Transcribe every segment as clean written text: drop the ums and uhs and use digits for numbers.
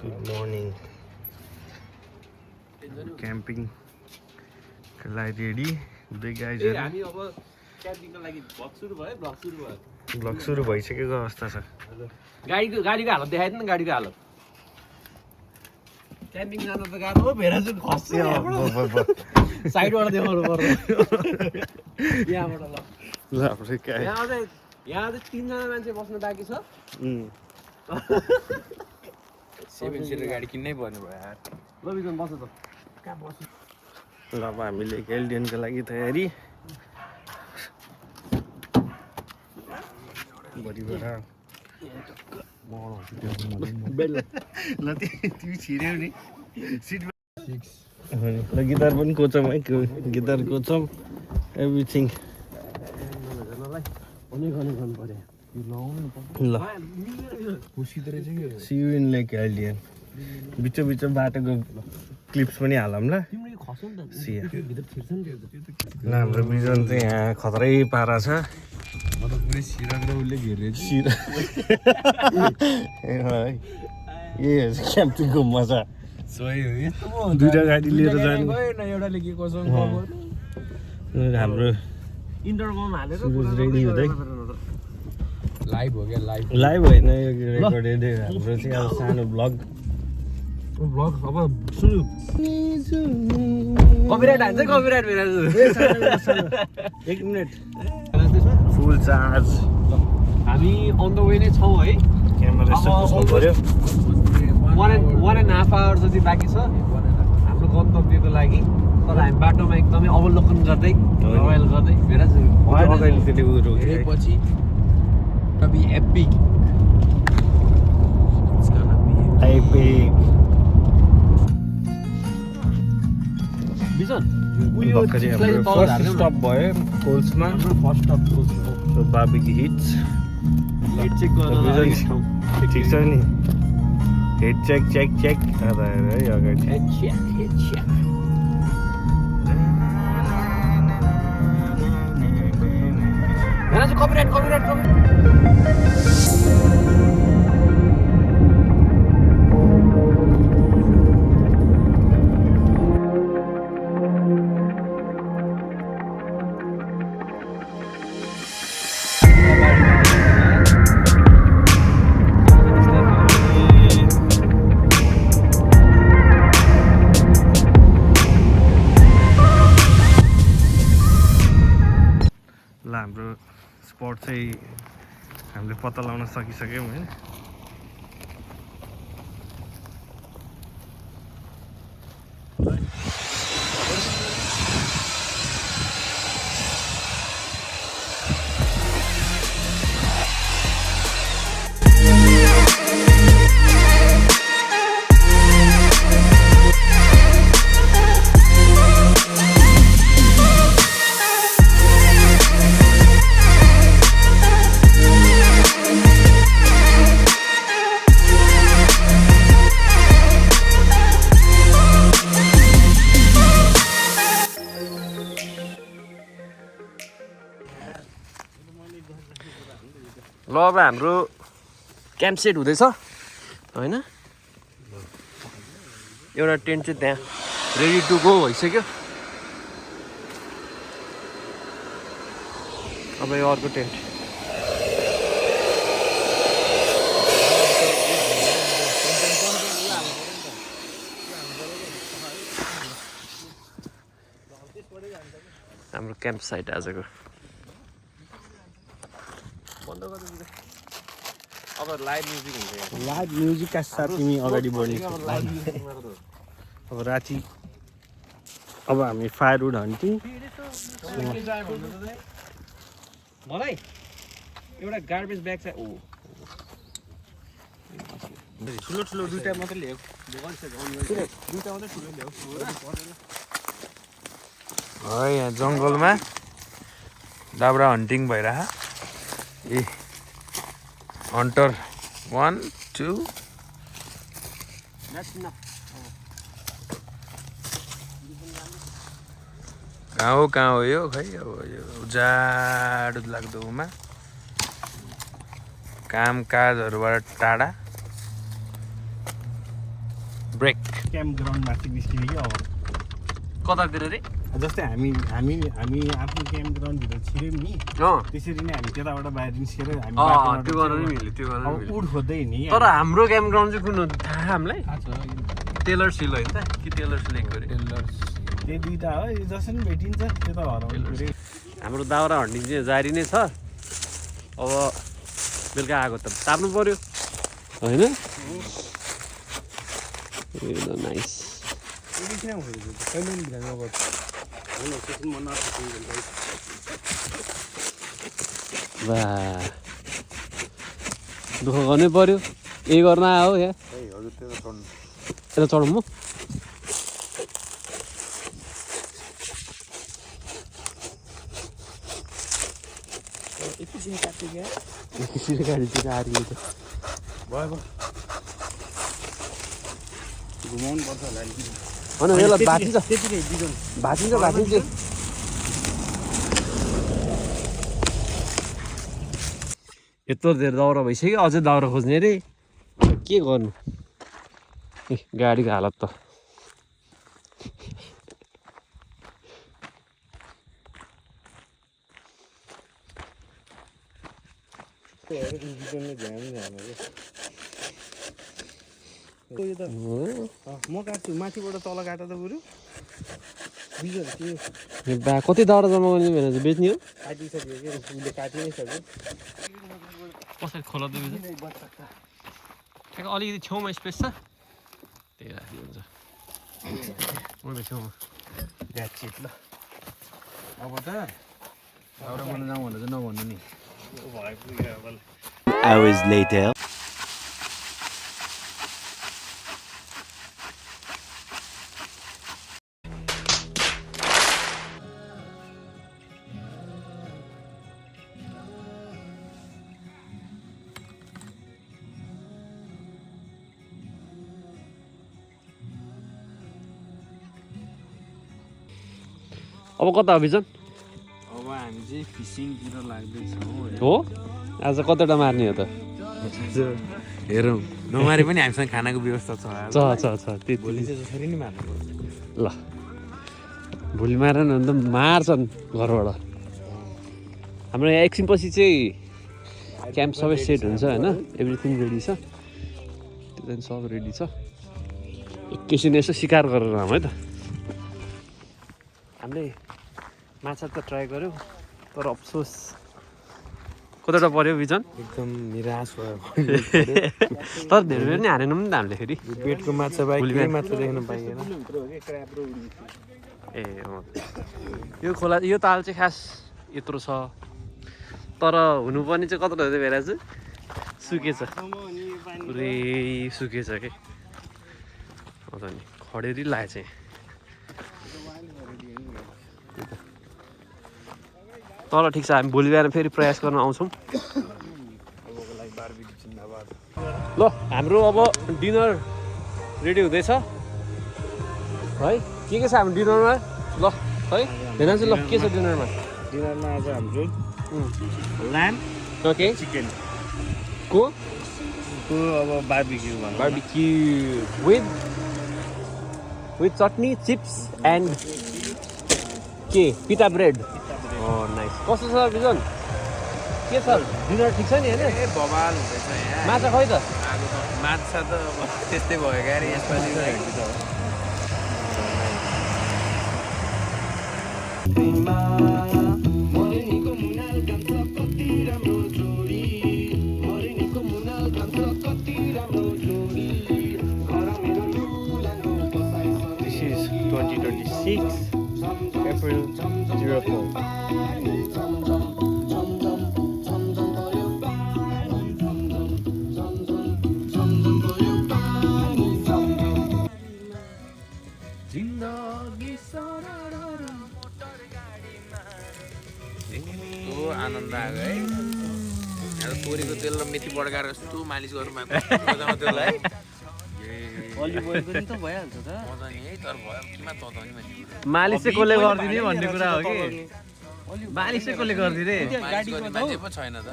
Good morning. Camping लागि ready हुँदै गाइजहरु हामी अब क्याम्पिङको लागि ब्लग सुरु भइसकेको अवस्था छ। गाडीको हालत देखाइदिनु न गाडीको हालत क्याम्पिङ जान त गाह्रो हो भेरा चाहिँ खस्छ साइडबाट देखाउनु पर्छ यहाँबाट ल हाम्रो काय यहाँ चाहिँ 3 जना मान्छे बस्नु बाँकी छ 7 सिटर गाडी किन्नै पर्ने भयो यार ल बिजन बस्छ त कहाँ बस्नु ल अब हामीले एलडिएनको लागि तयारी बडीबाट ल तिमी छिर्यौ नि सिट ल गिटार पनि कोचम है गिटार कोचम एभ्रिथिङ गर्नु पर्यो ल सी यु इन लाइक एलडिएन बिच बाटोको क्लिप्स पनि हालौँ ल हाम्रो बिजन चाहिँ यहाँ खतरै पारा छ पुरै सिरक र उसले घेरेछ यही हो क्याम्पिङको मजा सही हो नि दुईटा गाडी लिएर जानु एउटाले के कसम हाम्रो इन्टरकम हालेर रेडी हुँदै लाइभ हो क्या लाइभ होइन यो रेकर्डेड हाम्रो चाहिँ अब सानो ब्लग अब सुन्नु कपिराइट हान्छ कपिराइट मेरो 1 मिनट फुल चार्ज हामी अन द वे नै छौँ है क्यामेरा यसो पुस्नु पर्यो 1.5 आवर जति बाँकी छ हाम्रो गन्तव्यको लागि तर हामी बाटोमा एकदमै अवलोकन गर्दै रमाइलो गर्दै भेरा अगाडि त्यसले उ रोक्यो पछि be epic. It's gonna be epic. बिजन भर्खरै हाम्रो फर्स्ट स्टप भयो कोल्समा first stop so barbecue hits head check गर्न ठिक छ नि हेड चेक है अगाडि हेड चेक यहाँ चाहिँ कपिराइट ल हाम्रो स्पट चाहिँ हामीले पत्ता लगाउन सकिसक्यौँ होइन ल अब हाम्रो क्याम्प सेट हुँदैछ होइन एउटा टेन्ट चाहिँ त्यहाँ रेडी टु गो भइसक्यो अब यो अर्को टेन्ट हाम्रो क्याम्प साइट आजको अब लाइभ म्युजिक हुन्छ लाइभ म्युजिकका साथ तिमी अगाडि बढ्ने अब राति अब हामी फायरवुड हन्टिङ मलाई एउटा गार्बेज ब्याग चाहिँ ठुलो दुईटा मात्रै ल्याऊ यहाँ जङ्गलमा दाब्रा हन्टिङ भइरह ए हन्टर 1 2 कहाँ हो यो खै अब यो उजाड लाग्दोमा काम काजहरुबाट टाढा ब्रेक क्याम्प ग्राउन्डमाथि निस्किने कि अब कतातिर रे जस्तै हामी हामी हामी आफ्नो क्याम्प ग्राउन्डभित्र छिर्यौँ नि त्यसरी नै हामी त्यताबाट बाहिर निस्केर हामी त्यो गर्न नि मिल्यो त्यो गर्न नि मिल्यो उड खोज्दै नि तर हाम्रो क्याम्प ग्राउन्ड चाहिँ कुन हो थाहा हामीलाई टेलर्स हिल होइन त कि टेलर्स लेक गरे त्यो दुईटा हो यो जसरी पनि भेटिन्छ त्यो त हराउँछ हाम्रो दाउरा हन्डिङ चाहिँ जारी नै छ अब बेलुका आएको त ताप्नु पर्यो होइन नाइस बा दुःख गर्नै पर्यो यही गर्न आयो यहाँ यता चढौँ म गाडीतिर आरियो त भयो घुमाउनु पर्छ होला होइन यसलाई भाँचिन्छ भाँचिन्छ यत्रो धेरै दाउरा भइसक्यो अझै दाउरा खोज्ने रे के गर्नु ए गाडीको हालत त म काट्छु माथिबाट तल काट त बरु बा कति दाउरा जम्मा गर्ने भनेर चाहिँ बेच्ने हो काटिसक्यो कि उसले काटि नै सक्यो कसरी खोला दिन्छ ठ्याक्क अलिकति छेउमा स्पेस छ त्यही राखि हुन्छ मैले छेउमा द्याट्स ल अब त दाउरा बन्न जाउँ भनेर चाहिँ नभन्नु नि Hours later. अब कता हो बिजन अब हामी चाहिँ फिसिङतिर लाग्दैछौँ हो आज कतिवटा मार्ने हो त हेरौँ नमारे पनि हामीसँग खानाको व्यवस्था छ त्यति भोलि चाहिँ जसरी नै मार्नु पर्छ ल भोलि मारेन भने त मार्छन् घरबाट हाम्रो यहाँ एकछिनपछि चाहिँ क्याम्प सबै सेट हुन्छ होइन एभ्रिथिङ रेडी छ त्यो चाहिँ सब रेडी छ एकैछिन यसो शिकार गरेर आउँ है त हामीले माछा त ट्राई गऱ्यौँ तर अफसोस कतिवटा पऱ्यो बिजन एकदम निराश भयो तर धेरै बेर नै हारेनौँ नि त हामीले फेरि पेटको माछा बाहेक कुनै माछा देख्न पाइएन ए यो खोला यो ताल चाहिँ खास यत्रो छ तर हुनुपर्ने चाहिँ कत्रो हुँदै बेला चाहिँ सुकेछ पुरै सुकेछ के अन्त नि खडेरी लाग्यो चाहिँ तर ठिक छ हामी भोलि बिहान फेरि प्रयास गर्न आउँछौँ ल हाम्रो अब डिनर रेडी हुँदैछ है के छ हाम्रो डिनरमा ल है हेर्नु चाहिँ ल के छ डिनरमा डिनरमा आज हाम्रो ल्याम्ब ओके चिकन को अब barbecue with chutney, chips and के पिता ब्रेड नाइस कस्तो छ बिजन के छ डिनर ठिक छ नि होइन ए बवाल हुँदैछ यहाँ माछा खै त माछा त त्यस्तै भयो गाडी यसपालि This is 2026 April 04. आनन्द आयो है तोरीको तेल र मेथी बड्काएर कस्तो मालिस गर्नु भएको त्यसलाई Olive oil पनि त भइहाल्छ त मजा नि है तर भयो किमा तताउने मान्छे मालिस चाहिँ कसले गरिदिने भन्ने कुरा हो कि मालिस चाहिँ कसले गरिदिने गाडीको मान्छे पो छैन त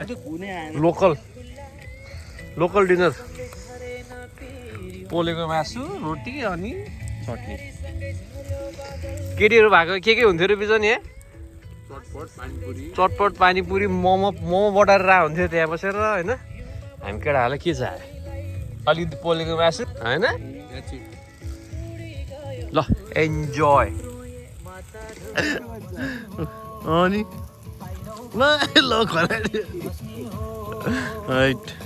लोकल डिनर पोलेको मासु रोटी अनि चटनी केटीहरू भएको के हुन्थ्यो र बिजन यहाँ चटपट पानीपुरी मोमो बटारेर हुन्थ्यो त्यहाँ बसेर होइन हामी केटाहरूलाई के चाह्यो अलिकति पोलेको मासु होइन ल इन्जोय अनि ल खराडी राइट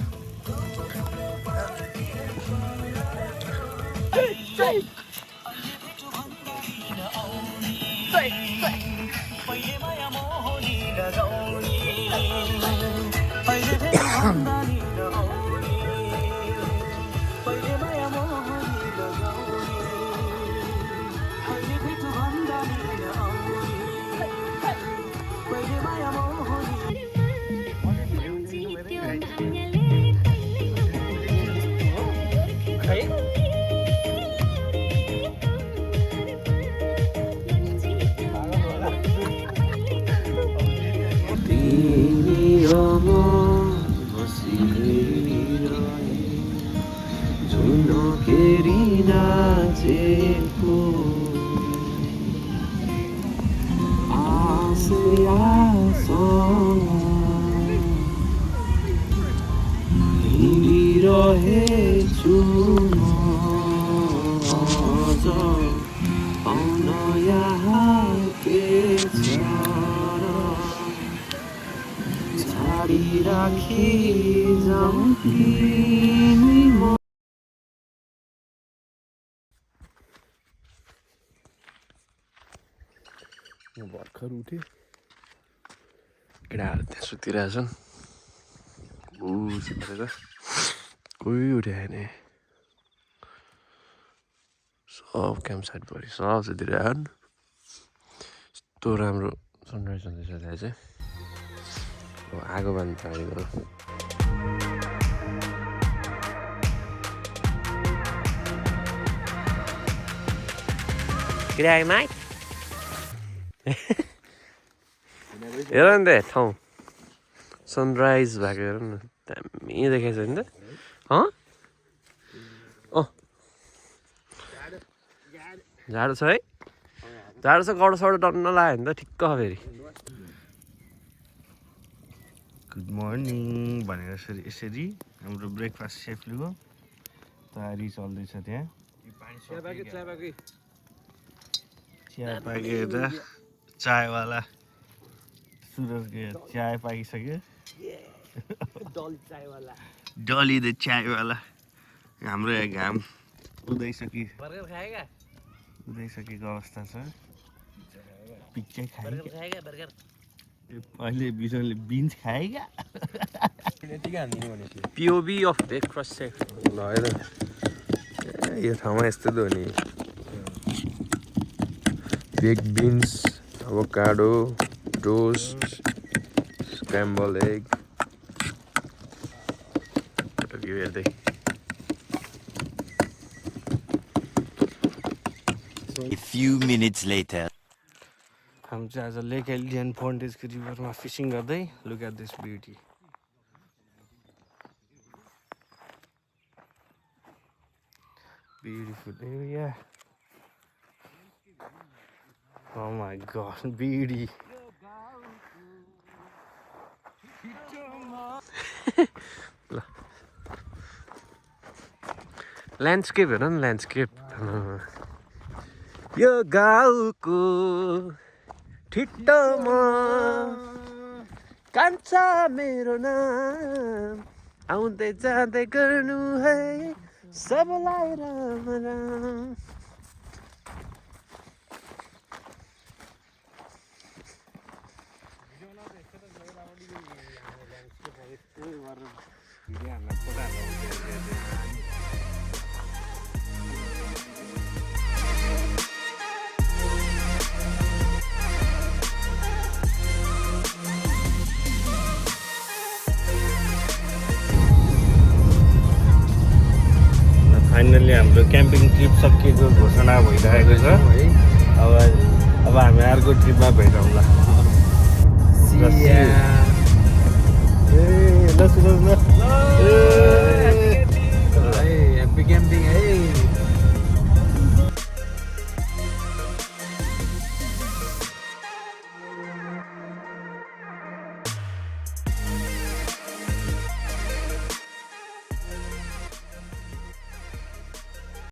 भर्खर उठे केटाहरू त्यहाँ सुतिरहेछन् गरेर कोही उठ्यो नि सब क्याम्प साइडभरि सब सुतिरहेछन् यस्तो राम्रो सनराइज हुँदैछ त्यहाँ चाहिँ अब आगो बाल्नु पारेको माइक हेर नि त ठाउँ सनराइज भएको हेर न दामी देखाएको छ नि त जाडो छ है जाडो छ गडो सडो डन्न लाग्यो नि त ठिक्क फेरि गुड मर्निङ भनेर यसरी हाम्रो ब्रेकफास्ट सेफलीको तयारी चल्दैछ त्यहाँ चिया पाकेर चायवाला सुरजले चाय पाकिसक्यो डली द चायवाला हाम्रो यहाँ घाम उदाइसकेको अवस्था छ पिक्चै खायो अहिले बिजनले बिन्स खायो क्या पिओबी अफ ब्रेकफास्ट सेफ ल हेर यो ठाउँमा यस्तो त हो नि baked beans, avocado, toast, scrambled egg. A few minutes later. हम चाहिँ आज लेक एलियन फोन्टेजको रिभरमा फिसिङ गर्दै look at this beauty beautiful area Oh my god, beauty. Landscape हेर न ल्यान्डस्केप यो गाउँको ठिट्टोमा कान्छा मेरो नाम आउँदै जाँदै गर्नु है सबलाई राम राम फाइनली हाम्रो क्याम्पिङ ट्रिप सकिएको घोषणा भइरहेको छ अब हामी अर्को ट्रिपमा भेटौँला ल सुरज ल